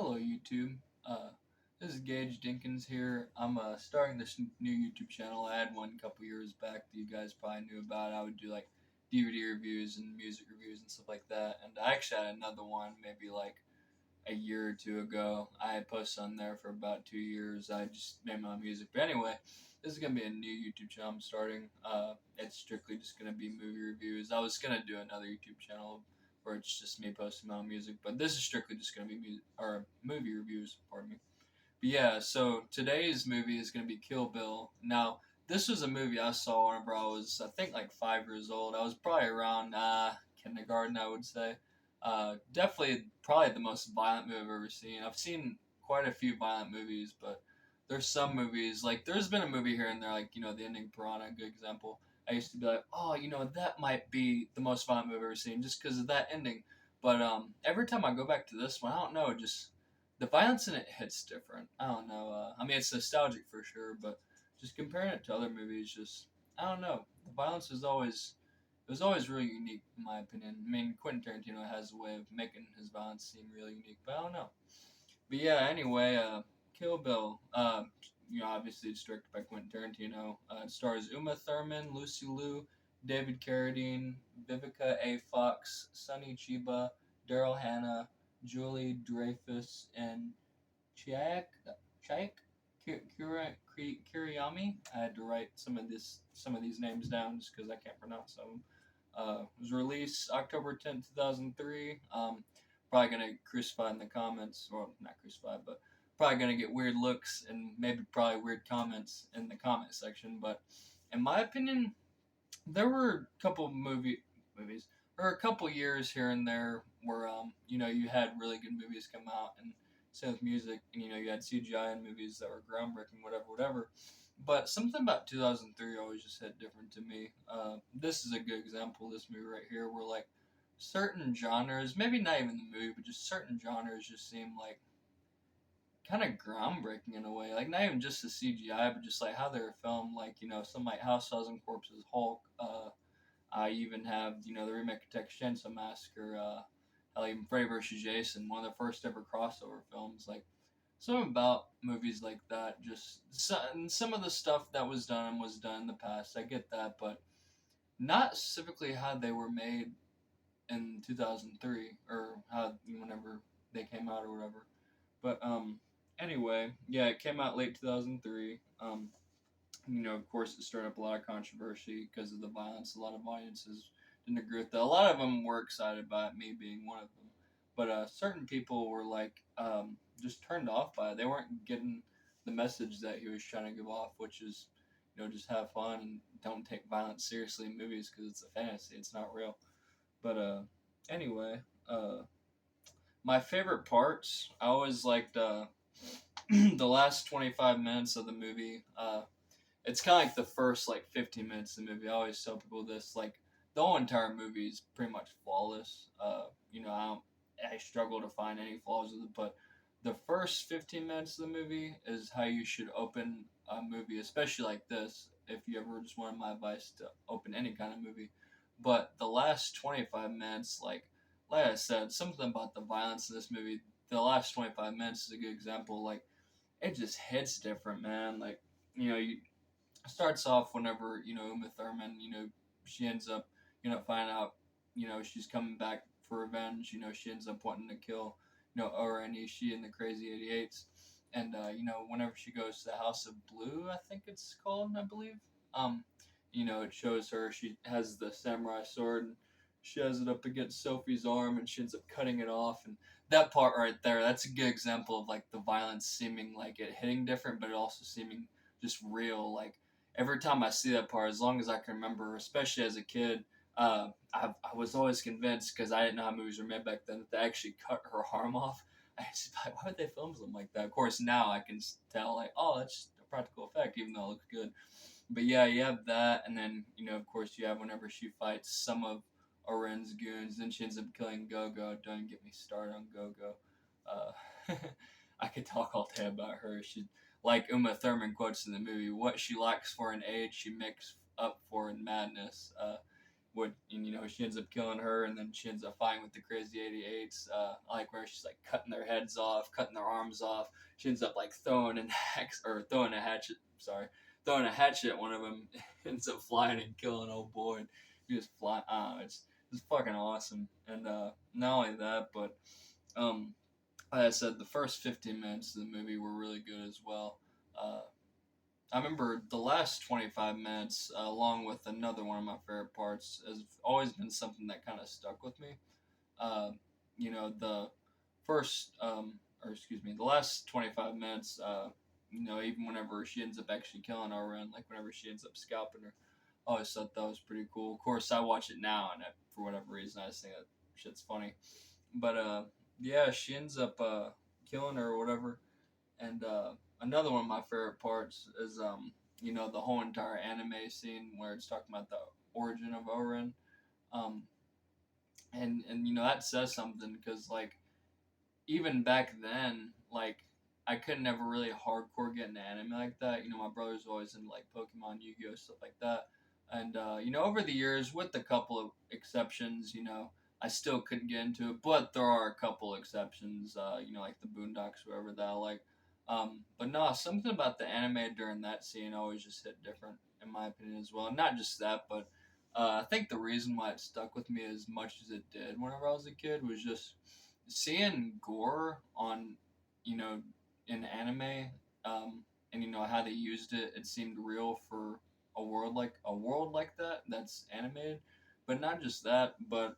Hello, YouTube. Uh, this is Gage Dinkins here. I'm starting this new YouTube channel. I had one a couple years back that you guys probably knew about. I would do like DVD reviews and music reviews and stuff like that. And I actually had another one maybe like a year or two ago. I had posted on there for about 2 years. I just made my own music. But anyway, this is gonna be a new YouTube channel I'm starting. It's strictly just gonna be movie reviews. I was gonna do another YouTube channel where it's just me posting my own music, but this is strictly just gonna be music or movie reviews. Pardon me. But yeah, so today's movie is gonna be Kill Bill. Now, this was a movie I saw whenever I was, I think, like 5 years old. I was probably around kindergarten, I would say. Definitely, probably the most violent movie I've ever seen. I've seen quite a few violent movies, but there's some movies like there's been a movie here and there, like the ending Piranha, a good example. I used to be like, oh, that might be the most violent movie I've ever seen just because of that ending. But every time I go back to this one, I don't know, just the violence in it hits different. I don't know. I mean, it's nostalgic for sure, but just comparing it to other movies, just I don't know. The violence is always it was always really unique, in my opinion. I mean, Quentin Tarantino has a way of making his violence seem really unique, but I don't know. But yeah, anyway, Kill Bill. Obviously it's directed by Quentin Tarantino. It stars Uma Thurman, Lucy Liu, David Carradine, Vivica A. Fox, Sonny Chiba, Daryl Hannah, Julie Dreyfus, and Chiak Chiak Kiriyami. I had to write some of these names down just because I can't pronounce them. It was released October 10th, 2003. Probably gonna crucify in the comments, or not crucify, but probably gonna get weird looks and maybe probably weird comments in the comment section. But in my opinion, there were a couple movies or a couple years here and there where you had really good movies come out, and same with music, and you had CGI in movies that were groundbreaking, whatever. But something about 2003 always just hit different to me. This is a good example. This movie right here, where like certain genres, maybe not even the movie, but just certain genres just seem like kind of groundbreaking in a way. Like not even just the CGI, but just like how they were filmed. Like some like House Thousand Corpses, Hulk. I even have the remake of Texas Chainsaw Massacre. Hell, even Freddy vs. Jason, one of the first ever crossover films. Like something about movies like that. Just some of the stuff that was done in the past. I get that, but not specifically how they were made in 2003 or how whenever they came out or whatever. But anyway, yeah, it came out late 2003. Of course, it stirred up a lot of controversy because of the violence. A lot of audiences didn't agree with that. A lot of them were excited by it, me being one of them. But certain people were like just turned off by it. They weren't getting the message that he was trying to give off, which is just have fun and don't take violence seriously in movies because it's a fantasy. It's not real. But anyway, my favorite parts, I always liked the last 25 minutes of the movie. It's kind of like the first like 15 minutes of the movie. I always tell people this, like the whole entire movie is pretty much flawless. I struggle to find any flaws with it, but the first 15 minutes of the movie is how you should open a movie, especially like this. If you ever just wanted my advice to open any kind of movie, but the last 25 minutes, like I said, something about the violence in this movie. The last 25 minutes is a good example. Like it just hits different, man. Like you starts off whenever Uma Thurman, she ends up finding out she's coming back for revenge. She ends up wanting to kill Ora Nishi and the Crazy 88s, and whenever she goes to the House of Blue, I think it's called, I believe. um it shows her, she has the samurai sword, and she has it up against Sophie's arm, and she ends up cutting it off. And that part right there, that's a good example of like the violence seeming like it hitting different, but it also seeming just real. Like every time I see that part, as long as I can remember, especially as a kid, I was always convinced, because I didn't know how movies were made back then, that they actually cut her arm off. I just like, why would they film something like that? Of course, now I can tell, like, oh, that's just a practical effect, even though it looks good. But yeah, you have that, and then of course, you have whenever she fights some of Oren's goons, then she ends up killing Go-Go. Don't get me started on Go-Go. I could talk all day about her. She, like Uma Thurman quotes in the movie, "What she lacks for in age, she makes up for in madness." and she ends up killing her, and then she ends up fighting with the crazy 88s. I like where she's like cutting their heads off, cutting their arms off. She ends up like throwing a hatchet. Sorry, throwing a hatchet at one of them. Ends up flying and killing old boy. And he just fly. It's fucking awesome. And not only that, but um, like I said, the first 15 minutes of the movie were really good as well. Uh, I remember the last 25 minutes, along with another one of my favorite parts, has always been something that kind of stuck with me. Uh, the first, or excuse me, the last 25 minutes, even whenever she ends up actually killing Oren, like whenever she ends up scalping her, I always thought that was pretty cool. Of course, I watch it now, and for whatever reason, I just think that shit's funny. But yeah, she ends up killing her or whatever. And another one of my favorite parts is the whole entire anime scene where it's talking about the origin of Oren. Um, and that says something because like even back then, like I could never really hardcore get into anime like that. My brother's always into like Pokemon, Yu-Gi-Oh, stuff like that. And over the years, with a couple of exceptions, I still couldn't get into it. But there are a couple exceptions, like the Boondocks, whoever that I like. But no, something about the anime during that scene always just hit different, in my opinion, as well. Not just that, but I think the reason why it stuck with me as much as it did whenever I was a kid was just seeing gore on, you know, in anime, and how they used it. It seemed real for a world like that that's animated, but not just that, but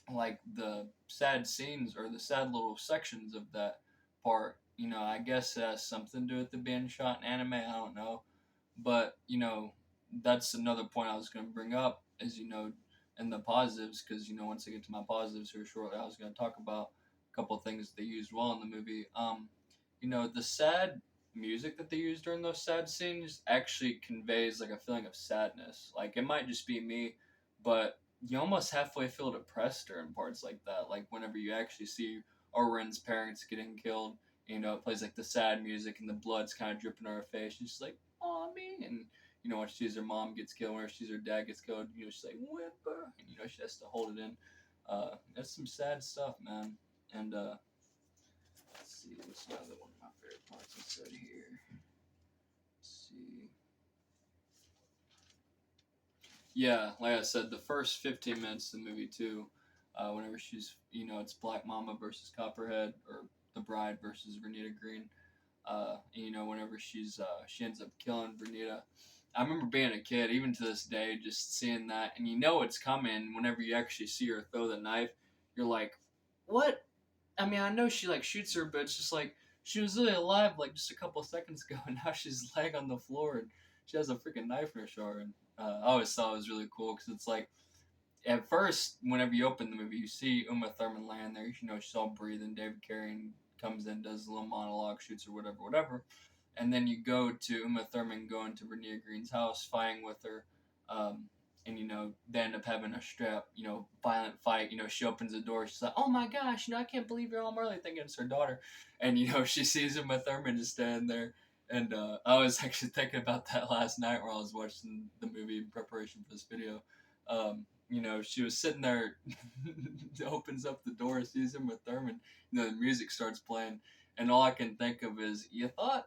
like the sad scenes or the sad little sections of that part. I guess it has something to do with the being shot in anime. I don't know, but that's another point I was going to bring up is and the positives, because once I get to my positives here shortly, I was going to talk about a couple of things they used well in the movie. The sad music that they use during those sad scenes actually conveys like a feeling of sadness. Like it might just be me, but you almost halfway feel depressed during parts like that. Like whenever you actually see Oren's parents getting killed, it plays like the sad music and the blood's kind of dripping on her face. She's just like, "Aw, me," and when she sees her mom gets killed, when she sees her dad gets killed, she's like, "Whimper," and she has to hold it in. That's some sad stuff, man. And let's see, what's another one of my favorite parts I said here? Let's see. Yeah, like I said, the first 15 minutes of the movie too, whenever she's, it's Black Mama versus Copperhead, or the bride versus Vernita Green. Whenever she ends up killing Vernita. I remember being a kid, even to this day, just seeing that, and it's coming. Whenever you actually see her throw the knife, you're like, "What?" I mean, I know she like shoots her, but it's just like she was really alive like just a couple of seconds ago, and now she's laying on the floor and she has a freaking knife in her shoulder. And I always thought it was really cool because it's like at first, whenever you open the movie, you see Uma Thurman laying there. She's all breathing. David Carradine comes in, does a little monologue, shoots her, whatever, whatever. And then you go to Uma Thurman going to Vernita Green's house, fighting with her. Um, and, they end up having a straight up, violent fight. She opens the door. She's like, "Oh my gosh, I can't believe you're home early," thinking it's her daughter. And, she sees Uma Thurman just standing there. And I was actually thinking about that last night while I was watching the movie in preparation for this video. She was sitting there, opens up the door, sees him with Thurman, the music starts playing, and all I can think of is, you thought,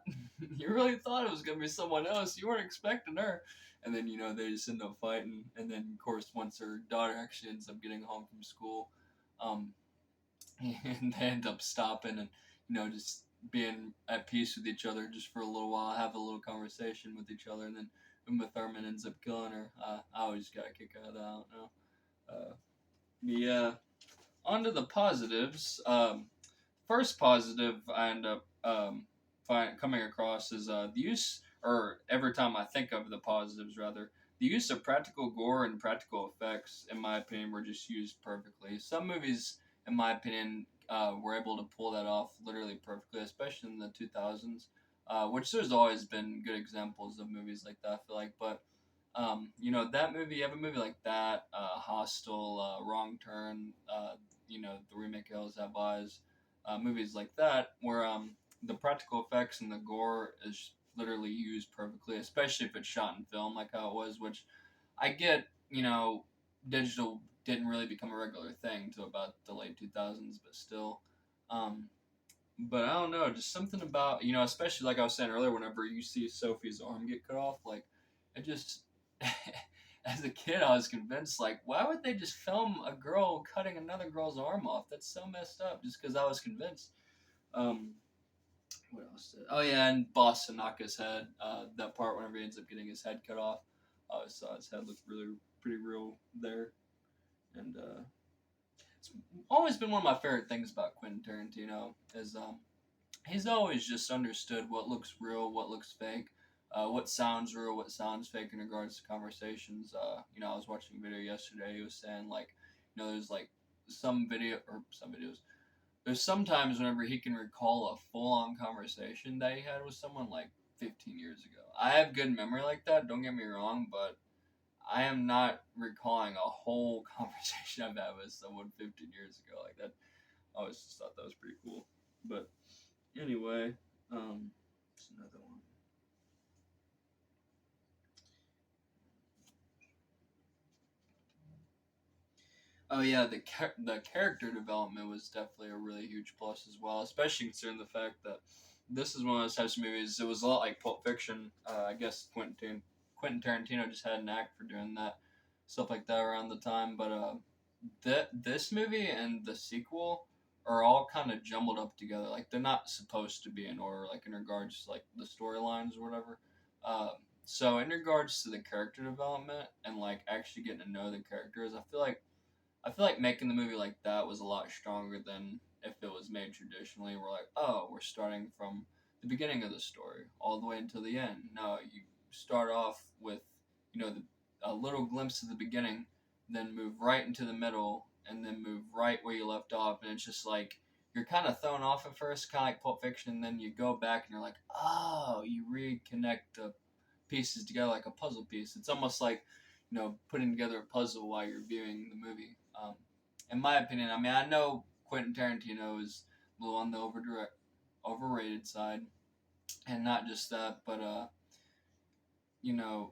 you really thought it was going to be someone else, you weren't expecting her, and then, they just end up fighting, and then, of course, once her daughter actually ends up getting home from school, um, and they end up stopping and, just being at peace with each other just for a little while, have a little conversation with each other, and then Uma Thurman ends up killing her. I always got a kick out of that. I don't know. Yeah. On to the positives. First positive I end up coming across is the use, or every time I think of the positives, rather, the use of practical gore and practical effects, in my opinion, were just used perfectly. Some movies, in my opinion, were able to pull that off literally perfectly, especially in the 2000s, which there's always been good examples of movies like that, I feel like, but that movie, you have a movie like that, Hostel, Wrong Turn, the remake of Hills Have Eyes, movies like that, where the practical effects and the gore is literally used perfectly, especially if it's shot in film like how it was, which I get, digital didn't really become a regular thing till about the late 2000s, but still. Um, but I don't know, just something about, especially like I was saying earlier, whenever you see Sophie's arm get cut off, like, it just, as a kid, I was convinced, like, why would they just film a girl cutting another girl's arm off? That's so messed up, just because I was convinced. Um, what else? Oh yeah, and Boss Tanaka's head. That part whenever he ends up getting his head cut off. I always saw his head look really pretty real there, and it's always been one of my favorite things about Quentin Tarantino is he's always just understood what looks real, what looks fake, what sounds real, what sounds fake in regards to conversations. I was watching a video yesterday. He was saying like, there's like some videos there's sometimes whenever he can recall a full on conversation that he had with someone like 15 years ago. I have good memory like that, don't get me wrong, but I am not recalling a whole conversation I've had with someone 15 years ago like that. I always just thought that was pretty cool. But anyway, it's another one. Oh yeah, the character development was definitely a really huge plus as well, especially considering the fact that this is one of those types of movies. It was a lot like Pulp Fiction. I guess Quentin Tarantino just had an act for doing that stuff like that around the time. But this movie and the sequel are all kind of jumbled up together. Like they're not supposed to be in order, like in regards to like the storylines or whatever. Um, so in regards to the character development and like actually getting to know the characters, I feel like making the movie like that was a lot stronger than if it was made traditionally. We're like, oh, we're starting from the beginning of the story all the way until the end. No, you start off with, a little glimpse of the beginning, then move right into the middle, and then move right where you left off. And it's just like, you're kind of thrown off at first, kind of like Pulp Fiction, and then you go back and you're like, oh, you reconnect the pieces together like a puzzle piece. It's almost like, putting together a puzzle while you're viewing the movie. In my opinion, I mean, I know Quentin Tarantino is a little on the overrated side, and not just that, but you know,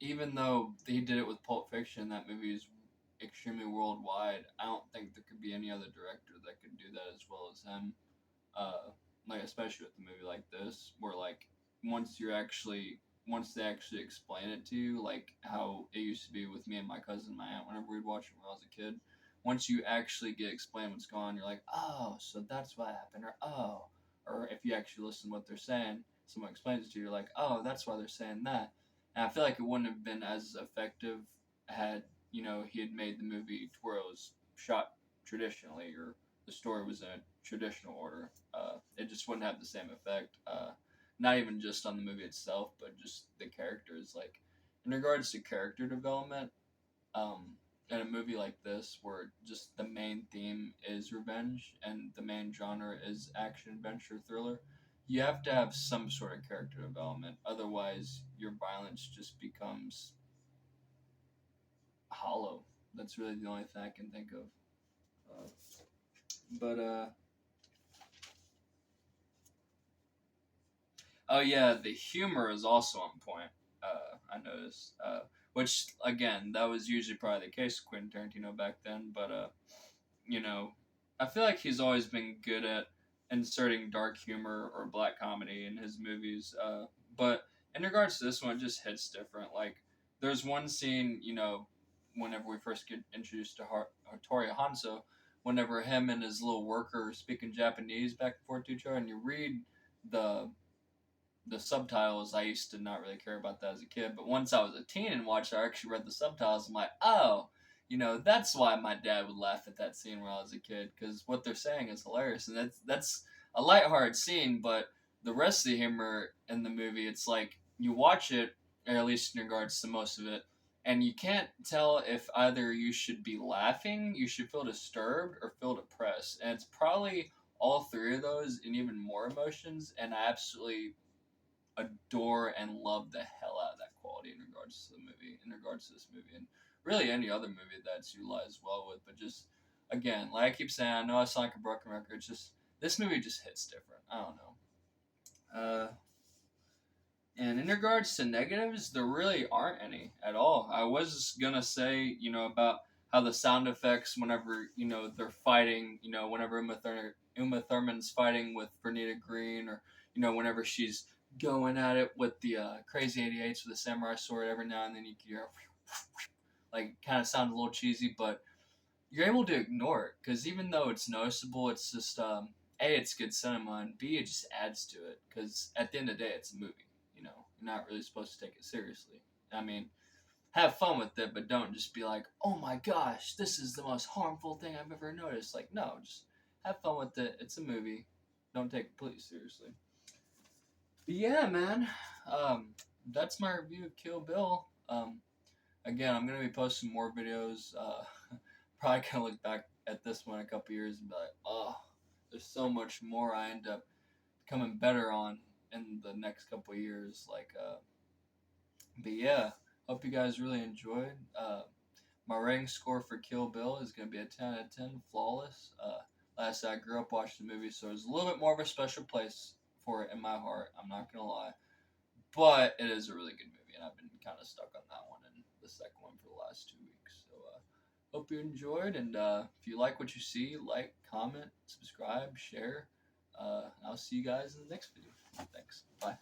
even though he did it with Pulp Fiction, that movie is extremely worldwide. I don't think there could be any other director that could do that as well as him. Like especially with a movie like this, where like once you're actually once they actually explain it to you, like how it used to be with me and my cousin, and my aunt, whenever we'd watch it when I was a kid. Once you actually get explained what's going on, you're like, oh, so that's what happened, or oh, or if you actually listen to what they're saying, someone explains it to you, you're like, oh, that's why they're saying that. And I feel like it wouldn't have been as effective had he had made the movie to where it was shot traditionally, or the story was in a traditional order. It just wouldn't have the same effect. Not even just on the movie itself, but just the characters. Like in regards to character development, in a movie like this, where just the main theme is revenge and the main genre is action, adventure, thriller, you have to have some sort of character development. Otherwise, your violence just becomes hollow. That's really the only thing I can think of. But oh yeah, the humor is also on point. I noticed, which again, that was usually probably the case with Quentin Tarantino back then. But you know, I feel like he's always been good at inserting dark humor or black comedy in his movies. But in regards to this one, it just hits different. Like, there's one scene, whenever we first get introduced to Hattori Hanzo, whenever him and his little worker are speaking Japanese back and forth to each other, and you read the the subtitles. I used to not really care about that as a kid, but once I was a teen and watched, I actually read the subtitles. I'm like, oh, that's why my dad would laugh at that scene when I was a kid, because what they're saying is hilarious, and that's a lighthearted scene, but the rest of the humor in the movie, it's like you watch it, or at least in regards to most of it, and you can't tell if either you should be laughing, you should feel disturbed, or feel depressed, and it's probably all three of those and even more emotions, and I absolutely adore and love the hell out of that quality in regards to the movie, in regards to this movie, and really any other movie that's utilized well with. But just again, like I keep saying, I know I sound like a broken record. It's just this movie just hits different. I don't know. And in regards to negatives, there really aren't any at all. I was gonna say, about how the sound effects, whenever they're fighting, whenever Uma Thurman's fighting with Bernita Green, or whenever she's going at it with the Crazy 88s with a samurai sword, every now and then you can hear, like, kind of sound a little cheesy, but you're able to ignore it because even though it's noticeable, it's just a, it's good cinema, and b, it just adds to it because at the end of the day, it's a movie. You're not really supposed to take it seriously. I mean, have fun with it, but don't just be like, oh my gosh, this is the most harmful thing I've ever noticed. Like, no, just have fun with it. It's a movie. Don't take it completely seriously. But yeah, man, that's my review of Kill Bill. Again, I'm gonna be posting more videos. Probably gonna look back at this one a couple years and be like, oh, there's so much more I end up becoming better on in the next couple years. But yeah, hope you guys really enjoyed. My rating score for Kill Bill is gonna be a 10 out of 10, flawless. Like I said, I grew up watching the movie, so there's a little bit more of a special place for it in my heart. I'm not gonna lie, but it is a really good movie, and I've been kind of stuck on that one and the second one for the last 2 weeks. So hope you enjoyed, and if you like what you see, like, comment, subscribe, share. I'll see you guys in the next video. Thanks. Bye.